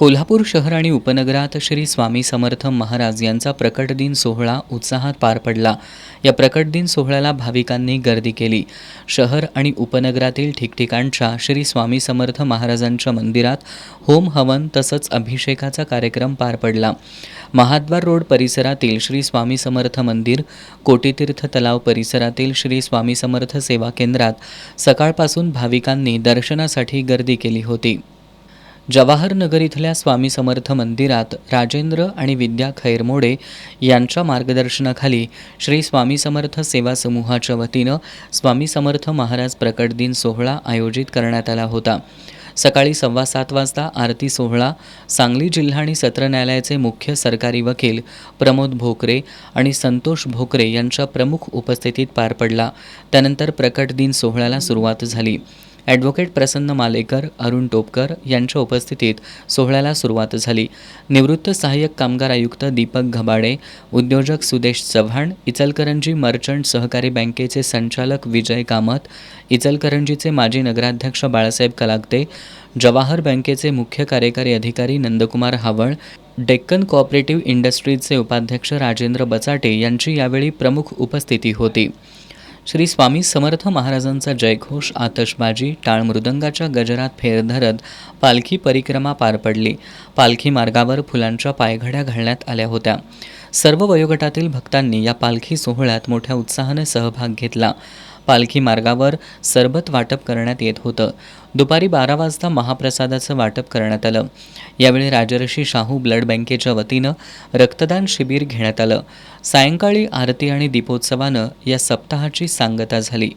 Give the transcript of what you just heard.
कोल्हापूर शहर आणि उपनगरात श्री स्वामी समर्थ महाराज यांचा प्रकट दिन सोहळा उत्साहात पार पडला. या प्रकट दिन सोहळ्याला भाविकांनी गर्दी केली. शहर आणि उपनगरातील ठिकठिकाणच्या श्री स्वामी समर्थ महाराजांच्या मंदिरात होम हवन तसंच अभिषेकाचा कार्यक्रम पार पडला. महाद्वार रोड परिसरातील श्री स्वामी समर्थ मंदिर, कोटीतीर्थ तलाव परिसरातील श्री स्वामी समर्थ सेवा केंद्रात सकाळपासून भाविकांनी दर्शनासाठी गर्दी केली होती. जवाहर नगर इथल्या स्वामी समर्थ मंदिरात राजेंद्र आणि विद्या खैरमोडे यांच्या मार्गदर्शनाखाली श्री स्वामी समर्थ सेवा समूहाच्या वतीनं स्वामी समर्थ महाराज प्रकट दिन सोहळा आयोजित करण्यात आला होता. सकाळी 7:15 वाजता आरती सोहळा सांगली जिल्हा आणि सत्र न्यायालयाचे मुख्य सरकारी वकील प्रमोद भोकरे आणि संतोष भोकरे यांच्या प्रमुख उपस्थितीत पार पडला. त्यानंतर प्रकट दिन सोहळ्याला सुरुवात झाली. ॲडव्होकेट प्रसन्न मालेकर, अरुण टोपकर यांच्या उपस्थितीत सोहळ्याला सुरुवात झाली. निवृत्त सहाय्यक कामगार आयुक्त दीपक घबाडे, उद्योजक सुदेश चव्हाण, इचलकरंजी मर्चंट सहकारी बँकेचे संचालक विजय कामत, इचलकरंजीचे माजी नगराध्यक्ष बाळासाहेब कलागते, जवाहर बँकेचे मुख्य कार्यकारी अधिकारी नंदकुमार हावळ, डेक्कन कोऑपरेटिव्ह इंडस्ट्रीजचे उपाध्यक्ष राजेंद्र बचाटे यांची यावेळी प्रमुख उपस्थिती होती. श्री स्वामी समर्थ महाराजांचा जयघोष, आतषबाजी, टाळ मृदंगाच्या गजरात फेर धरत पालखी परिक्रमा पार पडली. पालखी मार्गावर फुलांच्या पायघड्या घालण्यात आल्या होत्या. सर्व वयोगटातील भक्तांनी या पालखी सोहळ्यात मोठ्या उत्साहाने सहभाग घेतला. पालखी मार्गावर सरबत वाटप करण्यात येत होतं. दुपारी 12 वाजता महाप्रसादाचं वाटप करण्यात आलं. यावेळी राजर्षी शाहू ब्लड बँकेच्या वतीनं रक्तदान शिबिर घेण्यात आलं. सायंकाळी आरती आणि दीपोत्सवानं या सप्ताहाची सांगता झाली.